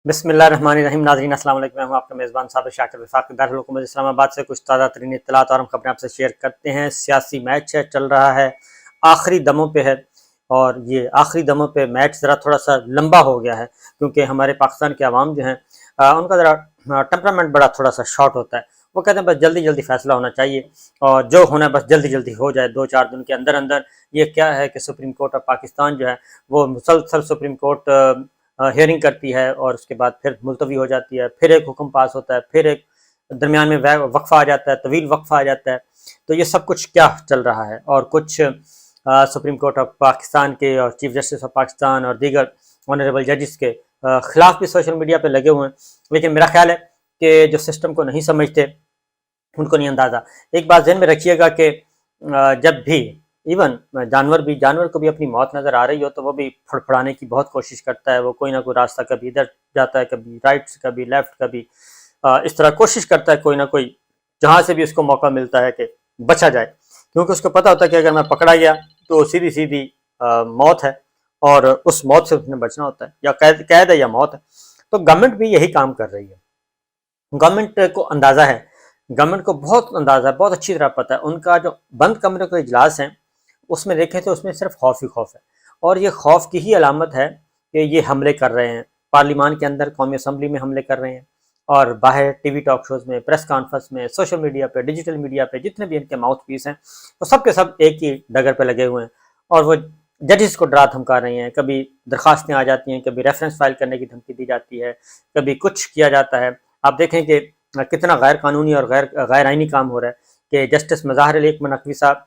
بسم اللہ الرحمن الرحیم۔ ناظرین السلام علیکم، میں ہوں آپ کا میزبان صابر شاکر وفاق دارالحکومت اسلام آباد سے کچھ تازہ ترین اطلاعات اور ہم خبریں آپ سے شیئر کرتے ہیں۔ سیاسی میچ ہے، چل رہا ہے، آخری دموں پہ ہے، اور یہ آخری دموں پہ میچ ذرا تھوڑا سا لمبا ہو گیا ہے کیونکہ ہمارے پاکستان کے عوام جو ہیں ان کا ذرا ٹیمپرامنٹ بڑا تھوڑا سا شارٹ ہوتا ہے۔ وہ کہتے ہیں بس جلدی جلدی فیصلہ ہونا چاہیے اور جو ہونا ہے بس جلدی جلدی ہو جائے 2-4 دن کے اندر اندر۔ یہ کیا ہے کہ سپریم کورٹ آف پاکستان جو ہے وہ مسلسل سپریم کورٹ ہیئرنگ کرتی ہے اور اس کے بعد پھر ملتوی ہو جاتی ہے، پھر ایک حکم پاس ہوتا ہے، پھر ایک درمیان میں وقفہ آ جاتا ہے، طویل وقفہ آ جاتا ہے۔ تو یہ سب کچھ کیا چل رہا ہے، اور کچھ سپریم کورٹ آف پاکستان کے اور چیف جسٹس آف پاکستان اور دیگر آنریبل ججز کے خلاف بھی سوشل میڈیا پہ لگے ہوئے ہیں۔ لیکن میرا خیال ہے کہ جو سسٹم کو نہیں سمجھتے ان کو نہیں اندازہ۔ ایک بات ذہن میں رکھیے گا کہ جب بھی ایون جانور کو بھی اپنی موت نظر آ رہی ہو تو وہ بھی پھڑپھڑانے کی بہت کوشش کرتا ہے۔ وہ کوئی نہ کوئی راستہ کبھی ادھر جاتا ہے، کبھی رائٹ سے، کبھی لیفٹ، کبھی اس طرح کوشش کرتا ہے کوئی نہ کوئی، جہاں سے بھی اس کو موقع ملتا ہے کہ بچا جائے، کیونکہ اس کو پتہ ہوتا ہے کہ اگر میں پکڑا گیا تو سیدھی سیدھی موت ہے، اور اس موت سے اس نے بچنا ہوتا ہے، یا قید ہے یا موت ہے۔ تو گورنمنٹ بھی یہی کام کر رہی ہے۔ گورنمنٹ کو اندازہ ہے، گورنمنٹ کو بہت اندازہ ہے، بہت اچھی طرح پتہ ہے۔ ان کا جو بند کمرے کے اجلاس ہیں اس میں دیکھیں تو اس میں صرف خوف ہی خوف ہے، اور یہ خوف کی ہی علامت ہے کہ یہ حملے کر رہے ہیں پارلیمان کے اندر، قومی اسمبلی میں حملے کر رہے ہیں، اور باہر ٹی وی ٹاک شوز میں، پریس کانفرنس میں، سوشل میڈیا پہ، ڈیجیٹل میڈیا پہ، جتنے بھی ان کے ماؤتھ پیس ہیں وہ سب کے سب ایک ہی ڈگر پہ لگے ہوئے ہیں، اور وہ ججز کو ڈرا دھمکا رہے ہیں۔ کبھی درخواستیں آ جاتی ہیں، کبھی ریفرنس فائل کرنے کی دھمکی دی جاتی ہے، کبھی کچھ کیا جاتا ہے۔ آپ دیکھیں کہ کتنا غیر قانونی اور غیر آئینی کام ہو رہا ہے کہ جسٹس مظاہر علی نقوی صاحب،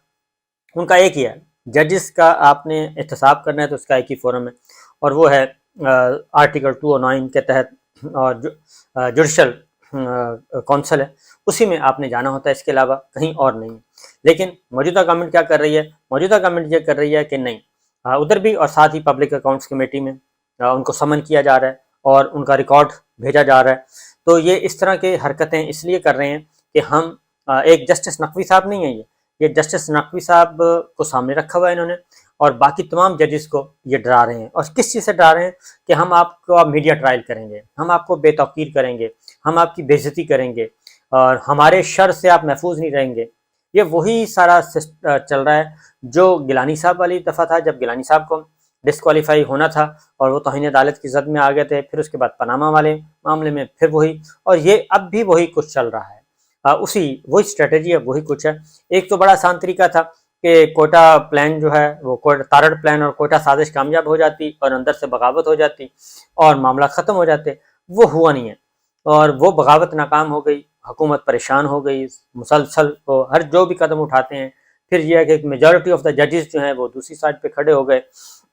ان کا ایک ہی ہے، ججز کا آپ نے احتساب کرنا ہے تو اس کا ایک ہی فورم ہے، اور وہ ہے آرٹیکل 209 کے تحت، اور جوڈیشل کونسل ہے، اسی میں آپ نے جانا ہوتا ہے، اس کے علاوہ کہیں اور نہیں۔ لیکن موجودہ گورنمنٹ کیا کر رہی ہے؟ موجودہ گورنمنٹ یہ کر رہی ہے کہ نہیں، ادھر بھی اور ساتھ ہی پبلک اکاؤنٹس کمیٹی میں ان کو سمن کیا جا رہا ہے اور ان کا ریکارڈ بھیجا جا رہا ہے۔ تو یہ اس طرح کے حرکتیں اس لیے کر رہے ہیں کہ ہم ایک جسٹس نقوی صاحب نہیں ہیں، یہ جسٹس نقوی صاحب کو سامنے رکھا ہوا ہے انہوں نے، اور باقی تمام ججز کو یہ ڈرا رہے ہیں۔ اور کس چیز سے ڈرا رہے ہیں؟ کہ ہم آپ کو میڈیا ٹرائل کریں گے، ہم آپ کو بے توقیر کریں گے، ہم آپ کی بے عزتی کریں گے، اور ہمارے شر سے آپ محفوظ نہیں رہیں گے۔ یہ وہی سارا چل رہا ہے جو گیلانی صاحب والی دفعہ تھا، جب گیلانی صاحب کو ڈسکوالیفائی ہونا تھا اور وہ توہین عدالت کی زد میں آ گئے تھے، پھر اس کے بعد پاناما والے معاملے میں پھر وہی، اور یہ اب بھی وہی کچھ چل رہا ہے۔ وہی اسٹریٹجی ہے، وہی کچھ ہے۔ ایک تو بڑا آسان طریقہ تھا کہ کوئٹہ پلان جو ہے وہ تارڑ پلان اور کوئٹہ سازش کامیاب ہو جاتی اور اندر سے بغاوت ہو جاتی اور معاملات ختم ہو جاتے، وہ ہوا نہیں ہے، اور وہ بغاوت ناکام ہو گئی، حکومت پریشان ہو گئی، مسلسل وہ ہر جو بھی قدم اٹھاتے ہیں، پھر یہ ہے کہ میجورٹی آف دا ججز جو ہیں وہ دوسری سائڈ پہ کھڑے ہو گئے،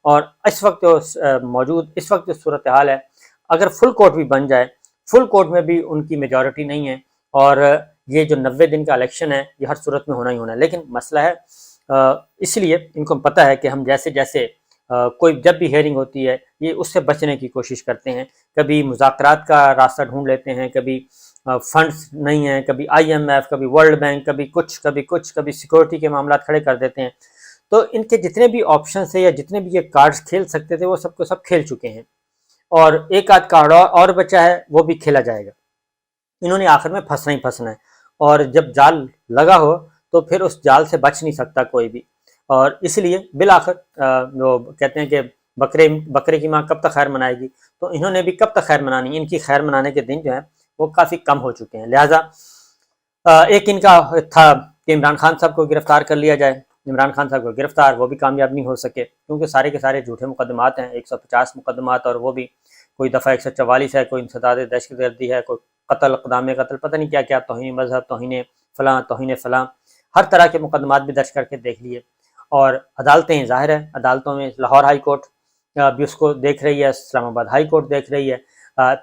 اور اس وقت اس وقت جو صورتحال ہے، اگر فل کورٹ بھی بن جائے، فل کورٹ میں بھی ان کی میجورٹی نہیں ہے، اور یہ جو 90 دن کا الیکشن ہے یہ ہر صورت میں ہونا ہی ہونا ہے۔ لیکن مسئلہ ہے اس لیے ان کو پتہ ہے کہ ہم جیسے جیسے کوئی جب بھی ہیئرنگ ہوتی ہے یہ اس سے بچنے کی کوشش کرتے ہیں، کبھی مذاکرات کا راستہ ڈھونڈ لیتے ہیں، کبھی فنڈز نہیں ہیں، کبھی IMF، کبھی ورلڈ بینک، کبھی سیکورٹی کے معاملات کھڑے کر دیتے ہیں۔ تو ان کے جتنے بھی آپشنز تھے یا جتنے بھی یہ کارڈز کھیل سکتے تھے وہ سب کو سب کھیل چکے ہیں، اور ایک آدھ کارڈ اور بچا ہے، وہ بھی کھیلا جائے گا۔ انہوں نے آخر میں پھنسنا ہی پھنسنا ہے، اور جب جال لگا ہو تو پھر اس جال سے بچ نہیں سکتا کوئی بھی، اور اس لیے بالآخر جو کہتے ہیں کہ بکرے کی ماں کب تک خیر منائے گی، تو انہوں نے بھی کب تک خیر منانی، ان کی خیر منانے کے دن جو ہیں وہ کافی کم ہو چکے ہیں۔ لہٰذا ایک ان کا تھا کہ عمران خان صاحب کو گرفتار کر لیا جائے، عمران خان صاحب کو گرفتار، وہ بھی کامیاب نہیں ہو سکے کیونکہ سارے کے سارے جھوٹے مقدمات ہیں، 150 مقدمات، اور وہ بھی کوئی دفعہ 144 ہے، کوئی انسداد دہشت گردی ہے، کوئی قتل، اقدام قتل، پتہ نہیں کیا کیا، توہین مذہب، توہین فلاں، توہین فلاں، ہر طرح کے مقدمات بھی درج کر کے دیکھ لیے۔ اور عدالتیں ظاہر ہے، عدالتوں میں لاہور ہائی کورٹ بھی اس کو دیکھ رہی ہے، اسلام آباد ہائی کورٹ دیکھ رہی ہے،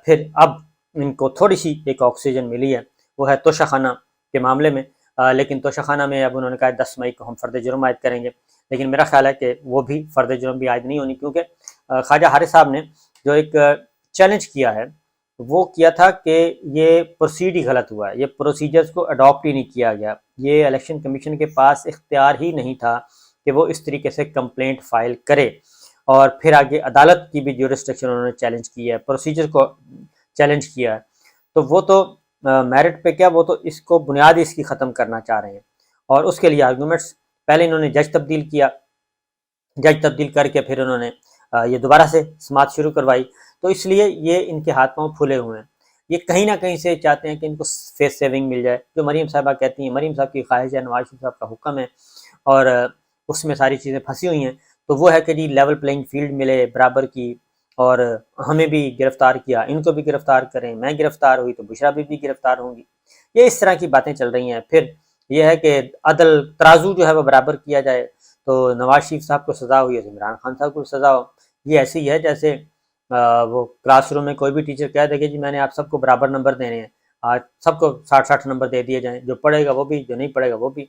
پھر اب ان کو تھوڑی سی ایک آکسیجن ملی ہے، وہ ہے توشہ خانہ کے معاملے میں، لیکن توشہ خانہ میں اب انہوں نے کہا 10 مئی کو ہم فرد جرم عائد کریں گے، لیکن میرا خیال ہے کہ وہ بھی فرد جرم بھی عائد نہیں ہونی، کیونکہ خواجہ حارث صاحب نے جو ایک چیلنج کیا ہے وہ کیا تھا کہ یہ پروسیڈ ہی غلط ہوا ہے، یہ پروسیجرز کو اڈاپٹ ہی نہیں کیا گیا، یہ الیکشن کمیشن کے پاس اختیار ہی نہیں تھا کہ وہ اس طریقے سے کمپلینٹ فائل کرے، اور پھر آگے عدالت کی بھی جورسڈکشن انہوں نے چیلنج کی ہے، پروسیجر کو چیلنج کیا ہے، تو وہ تو میرٹ پہ کیا، وہ تو اس کو بنیاد اس کی ختم کرنا چاہ رہے ہیں، اور اس کے لیے آرگومنٹس پہلے انہوں نے جج تبدیل کیا، جج تبدیل کر کے پھر انہوں نے یہ دوبارہ سے سماعت شروع کروائی، تو اس لیے یہ ان کے ہاتھ پاؤں پھولے ہوئے ہیں، یہ کہیں نہ کہیں سے چاہتے ہیں کہ ان کو فیس سیونگ مل جائے، جو مریم صاحبہ کہتی ہیں، مریم صاحب کی خواہش ہے، نواز شریف صاحب کا حکم ہے، اور اس میں ساری چیزیں پھنسی ہوئی ہیں، تو وہ ہے کہ جی لیول پلینگ فیلڈ ملے برابر کی، اور ہمیں بھی گرفتار کیا، ان کو بھی گرفتار کریں، میں گرفتار ہوئی تو بشرا بھی گرفتار ہوں گی، یہ اس طرح کی باتیں چل رہی ہیں۔ پھر یہ ہے کہ عدل ترازو جو ہے وہ برابر کیا جائے، تو نواز شریف صاحب کو سزا ہوئی ہے، عمران خان صاحب کو سزا ہو، یہ ایسی ہی ہے جیسے وہ کلاس روم میں کوئی بھی ٹیچر کہہ دے کہ جی میں نے آپ سب کو برابر نمبر دینے ہیں، آج سب کو 60 نمبر دے دیے جائیں، جو پڑھے گا وہ بھی، جو نہیں پڑھے گا وہ بھی،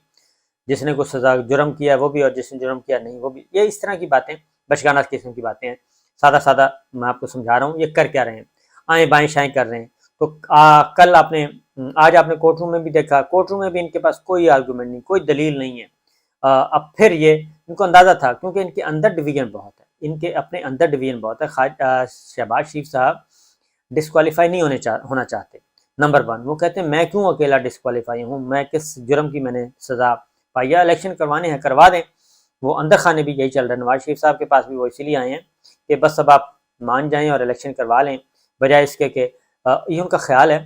جس نے کوئی سزا جرم کیا ہے وہ بھی، اور جس نے جرم کیا نہیں وہ بھی، یہ اس طرح کی باتیں بچگانہ قسم کی باتیں ہیں، سادہ سادہ میں آپ کو سمجھا رہا ہوں، یہ کر کیا رہے ہیں، آئیں بائیں شائیں کر رہے ہیں۔ تو کل آج آپ نے کورٹ روم میں بھی دیکھا، کورٹ روم میں بھی ان کے پاس کوئی آرگومنٹ نہیں، کوئی دلیل نہیں ہے، اب پھر یہ ان کو اندازہ تھا، کیونکہ ان کے اندر ڈویژن بہت ہے، ان کے اپنے اندر ڈویژن بہت ہے، شہباز شریف صاحب ڈسکوالیفائی نہیں ہونا چاہتے، نمبر 1، وہ کہتے ہیں میں کیوں اکیلا ڈسکوالیفائی ہوں، میں کس جرم کی میں نے سزا پائی، یا الیکشن کروانے ہیں کروا دیں، وہ اندر خانے بھی یہی چل رہا ہے، نواز شریف صاحب کے پاس بھی وہ اسی لیے آئے ہیں کہ بس اب آپ مان جائیں اور الیکشن کروا لیں، بجائے اس کے کہ یہ ان کا خیال ہے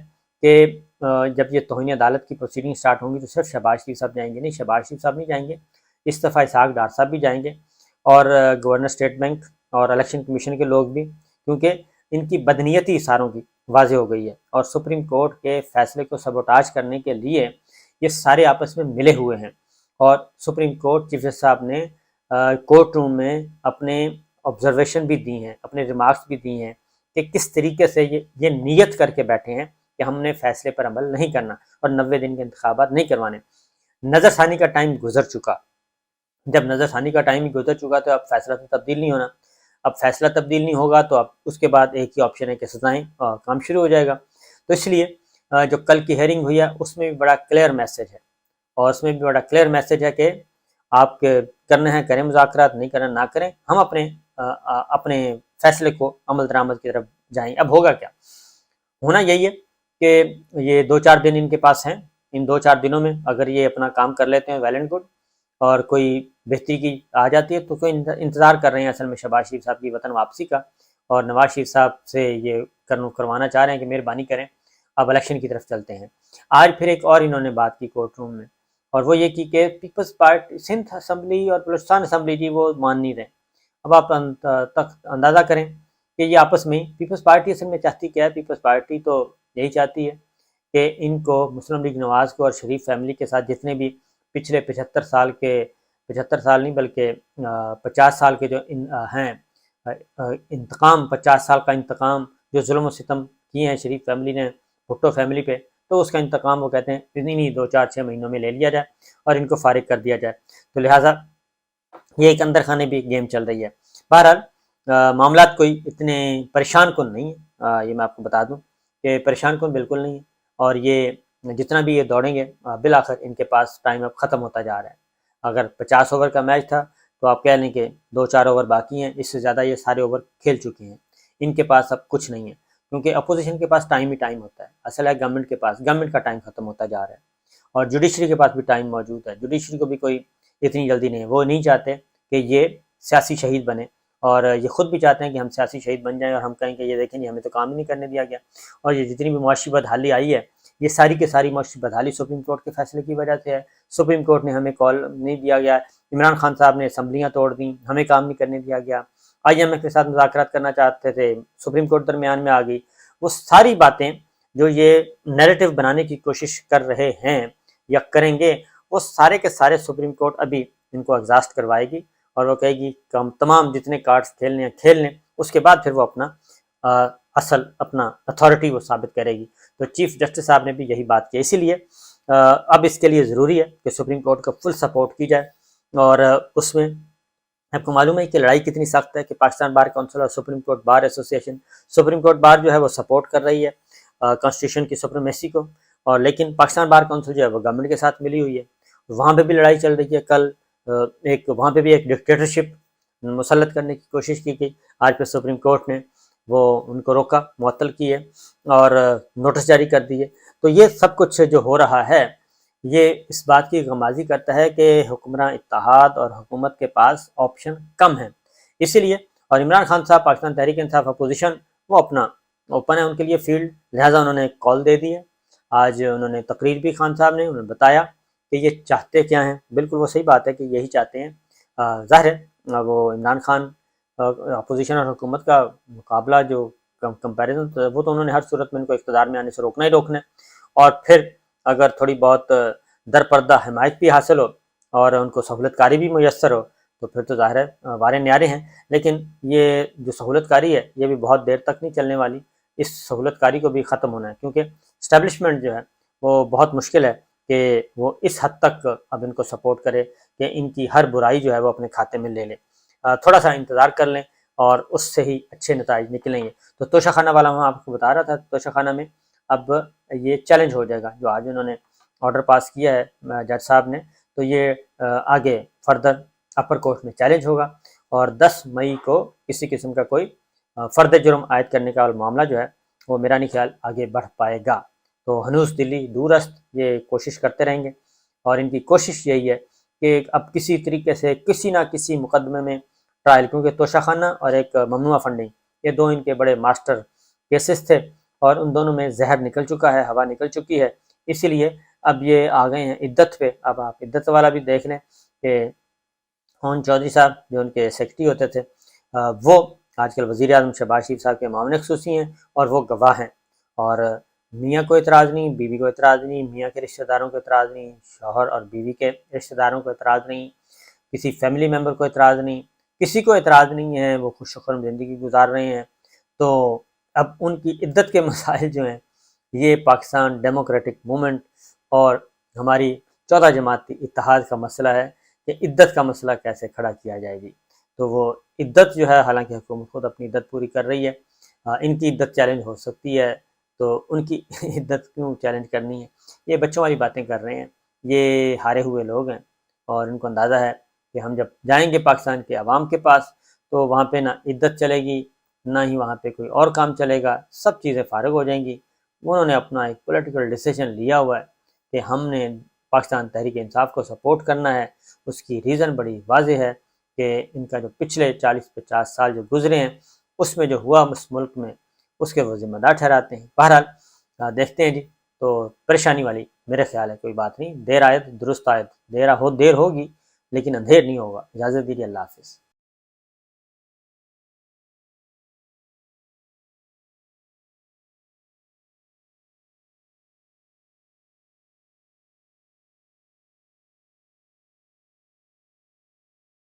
کہ جب یہ توہین عدالت کی پروسیڈنگ سٹارٹ ہوں گی تو صرف شہباز شریف صاحب جائیں گے، نہیں شہباز شریف صاحب نہیں جائیں گے، استفاء اسحاق ڈار صاحب بھی جائیں گے، اور گورنر اسٹیٹ بینک اور الیکشن کمیشن کے لوگ بھی، کیونکہ ان کی بدنیتی اشاروں کی واضح ہو گئی ہے، اور سپریم کورٹ کے فیصلے کو سبوٹاج کرنے کے لیے یہ سارے آپس میں ملے ہوئے ہیں، اور سپریم کورٹ چیف جسٹس صاحب نے کورٹ روم میں اپنے آبزرویشن بھی دی ہیں، اپنے ریمارکس بھی دی ہیں کہ کس طریقے سے یہ نیت کر کے بیٹھے ہیں کہ ہم نے فیصلے پر عمل نہیں کرنا اور 90 دن کے انتخابات نہیں کروانے۔ نظر ثانی کا ٹائم گزر چکا، جب نظر ثانی کا ٹائم گزر چکا تو اب فیصلہ تو تبدیل نہیں ہونا، اب فیصلہ تبدیل نہیں ہوگا تو اب اس کے بعد ایک ہی آپشن ہے کہ سزائیں، کام شروع ہو جائے گا۔ تو اس لیے جو کل کی ہیئرنگ ہوئی ہے اس میں بھی بڑا کلیئر میسج ہے، اور اس میں بھی بڑا کلیئر میسج ہے کہ آپ کے کرنے ہیں کریں مذاکرات، نہیں کرنا نہ کریں، ہم اپنے فیصلے کو عمل درآمد کی طرف جائیں۔ اب ہوگا کیا؟ ہونا یہی ہے کہ یہ 2-4 دن ان کے پاس ہیں، ان 2-4 دنوں میں اگر یہ اپنا کام کر لیتے ہیں ویل اینڈ گڈ، اور کوئی بہتری کی آ جاتی ہے تو کوئی انتظار کر رہے ہیں اصل میں شہباز شریف صاحب کی وطن واپسی کا، اور نواز شریف صاحب سے یہ کروانا چاہ رہے ہیں کہ مہربانی کریں اب الیکشن کی طرف چلتے ہیں۔ آج پھر ایک اور انہوں نے بات کی کورٹ روم میں، اور وہ یہ کی کہ پیپلز پارٹی سندھ اسمبلی اور بلوچستان اسمبلی جی وہ مان نہیں رہے۔ اب آپ اندازہ کریں کہ یہ آپس میں پیپلز پارٹی اصل میں چاہتی کیا ہے، پیپلز پارٹی تو یہی چاہتی ہے کہ ان کو مسلم لیگ نواز کو اور شریف فیملی کے ساتھ جتنے بھی پچھلے 75 سال نہیں بلکہ 50 سال کے جو ہیں انتقام، 50 سال کا انتقام جو ظلم و ستم کیے ہیں شریف فیملی نے بھٹو فیملی پہ، تو اس کا انتقام وہ کہتے ہیں اتنی 2-4-6 مہینوں میں لے لیا جائے اور ان کو فارغ کر دیا جائے، تو لہٰذا یہ ایک اندر خانے بھی گیم چل رہی ہے۔ بہرحال معاملات کوئی اتنے پریشان کن نہیں ہے، یہ میں آپ کو بتا دوں کہ پریشان کن بالکل نہیں ہے، اور یہ جتنا بھی یہ دوڑیں گے بالآخر ان کے پاس ٹائم اب ختم ہوتا جا رہا ہے۔ اگر 50 اوور کا میچ تھا تو آپ کہہ لیں کہ 2-4 اوور باقی ہیں، اس سے زیادہ یہ سارے اوور کھیل چکے ہیں، ان کے پاس اب کچھ نہیں ہے، کیونکہ اپوزیشن کے پاس ٹائم ہی ٹائم ہوتا ہے، اصل ہے گورنمنٹ کے پاس، گورنمنٹ کا ٹائم ختم ہوتا جا رہا ہے، اور جوڈیشری کے پاس بھی ٹائم موجود ہے، جوڈیشری کو بھی کوئی اتنی جلدی نہیں ہے، وہ نہیں چاہتے کہ یہ سیاسی شہید بنے، اور یہ خود بھی چاہتے ہیں کہ ہم سیاسی شہید بن جائیں اور ہم کہیں کہ یہ دیکھیں جی ہمیں تو کام ہی نہیں کرنے دیا گیا، اور یہ جتنی بھی معاشی بدحالی آئی ہے یہ ساری کی ساری معاشی بدحالی سپریم کورٹ کے فیصلے کی وجہ سے ہے، سپریم کورٹ نے ہمیں کال نہیں دیا گیا، عمران خان صاحب نے اسمبلیاں توڑ دیں، ہمیں کام نہیں کرنے دیا گیا، IMF کے ساتھ مذاکرات کرنا چاہتے تھے، سپریم کورٹ درمیان میں آ گئی، وہ ساری باتیں جو یہ نیریٹو بنانے کی کوشش کر رہے ہیں یا کریں گے، وہ سارے کے سارے سپریم کورٹ ابھی ان کو ایگزاسٹ کہ گی، اور وہ کہے گی کہ ہم تمام جتنے کارڈز کھیلنے ہیں کھیل لیں، اس کے بعد پھر وہ اپنا اتھارٹی وہ ثابت کرے گی۔ تو چیف جسٹس صاحب نے بھی یہی بات کی، اسی لیے اب اس کے لیے ضروری ہے کہ سپریم کورٹ کا فل سپورٹ کی جائے، اور اس میں آپ کو معلوم ہے کہ لڑائی کتنی سخت ہے کہ پاکستان بار کونسل اور سپریم کورٹ بار ایسوسی ایشن، سپریم کورٹ بار جو ہے وہ سپورٹ کر رہی ہے کانسٹیٹیوشن کی سپریمیسی کو، اور لیکن پاکستان بار کونسل جو ہے وہ گورنمنٹ کے ساتھ ملی ہوئی ہے، وہاں پہ بھی لڑائی چل رہی ہے۔ کل وہاں پہ بھی ایک ڈکٹیٹرشپ مسلط کرنے کی کوشش کی گئی، آج پھر سپریم کورٹ نے وہ ان کو روکا، معطل کیے اور نوٹس جاری کر دیے۔ تو یہ سب کچھ جو ہو رہا ہے یہ اس بات کی غمازی کرتا ہے کہ حکمراں اتحاد اور حکومت کے پاس آپشن کم ہیں، اسی لیے اور عمران خان صاحب پاکستان تحریک انصاف اپوزیشن وہ اپنا اوپن ہے ان کے لیے فیلڈ، لہٰذا انہوں نے کال دے دی ہے۔ آج انہوں نے تقریر بھی خان صاحب نے انہوں نے بتایا کہ یہ چاہتے کیا ہیں، بالکل وہ صحیح بات ہے کہ یہی چاہتے ہیں۔ ظاہر ہے وہ عمران خان اپوزیشن اور حکومت کا مقابلہ جو کمپیریزن وہ تو انہوں نے ہر صورت میں ان کو اقتدار میں آنے سے روکنا ہی روکنا ہے، اور پھر اگر تھوڑی بہت در پردہ حمایت بھی حاصل ہو اور ان کو سہولت کاری بھی میسر ہو تو پھر تو ظاہر ہے وارے نیارے ہیں، لیکن یہ جو سہولت کاری ہے یہ بھی بہت دیر تک نہیں چلنے والی، اس سہولت کاری کو بھی ختم ہونا ہے، کیونکہ اسٹیبلشمنٹ جو ہے وہ بہت مشکل ہے کہ وہ اس حد تک اب ان کو سپورٹ کرے کہ ان کی ہر برائی جو ہے وہ اپنے کھاتے میں لے لے۔ تھوڑا سا انتظار کر لیں اور اس سے ہی اچھے نتائج نکلیں گے۔ تو توشہ خانہ والا میں آپ کو بتا رہا تھا، توشہ خانہ میں اب یہ چیلنج ہو جائے گا، جو آج انہوں نے آرڈر پاس کیا ہے جج صاحب نے، تو یہ آگے فردر اپر کورٹ میں چیلنج ہوگا، اور 10 مئی کو کسی قسم کا کوئی فرد جرم عائد کرنے کا معاملہ جو ہے وہ میرا نہیں خیال آگے بڑھ پائے گا۔ تو ہنوز دلی دور است یہ کوشش کرتے رہیں گے، اور ان کی کوشش یہی ہے کہ اب کسی طریقے سے کسی نہ کسی مقدمے میں ٹرائل، کیونکہ توشہ خانہ اور ایک ممنوعہ فنڈنگ یہ دو ان کے بڑے ماسٹر کیسز تھے، اور ان دونوں میں زہر نکل چکا ہے، ہوا نکل چکی ہے، اسی لیے اب یہ آ گئے ہیں عدت پہ۔ اب آپ عدت والا بھی دیکھ لیں کہ ہون چودھری صاحب جو ان کے سیکرٹری ہوتے تھے وہ آج کل وزیر اعظم شہباز شریف صاحب کے معاون خصوصی ہیں، اور وہ گواہ ہیں، اور میاں کو اعتراض نہیں، بیوی کو اعتراض نہیں، میاں کے رشتہ داروں کو اعتراض نہیں، شوہر اور بیوی کے رشتہ داروں کو اعتراض نہیں، کسی فیملی ممبر کو اعتراض نہیں، کسی کو اعتراض نہیں ہے، وہ خوش خرم زندگی گزار رہے ہیں۔ تو اب ان کی عدت کے مسائل جو ہیں یہ پاکستان ڈیموکریٹک موومنٹ اور ہماری 14 جماعتی اتحاد کا مسئلہ ہے کہ عدت کا مسئلہ کیسے کھڑا کیا جائے گی۔ تو وہ عدت جو ہے، حالانکہ حکومت خود اپنی عدت پوری کر رہی ہے، ان کی عدت چیلنج ہو سکتی ہے، تو ان کی عدت کیوں چیلنج کرنی ہے؟ یہ بچوں والی باتیں کر رہے ہیں، یہ ہارے ہوئے لوگ ہیں، اور ان کو اندازہ ہے کہ ہم جب جائیں گے پاکستان کے عوام کے پاس تو وہاں پہ نہ عدت چلے گی، نہ ہی وہاں پہ کوئی اور کام چلے گا، سب چیزیں فارغ ہو جائیں گی۔ انہوں نے اپنا ایک پولیٹیکل ڈیسیجن لیا ہوا ہے کہ ہم نے پاکستان تحریک انصاف کو سپورٹ کرنا ہے۔ اس کی ریزن بڑی واضح ہے کہ ان کا جو پچھلے 40-50 سال جو گزرے ہیں اس میں جو ہوا اس ملک میں اس کے وہ ذمہ دار ٹھہراتے ہیں۔ بہرحال دیکھتے ہیں جی، تو پریشانی والی میرے خیال ہے کوئی بات نہیں، دیر آیت درست آیت، دیر ہوگی لیکن اندھیر نہیں ہوگا۔ اجازت دیجیے، اللہ حافظ۔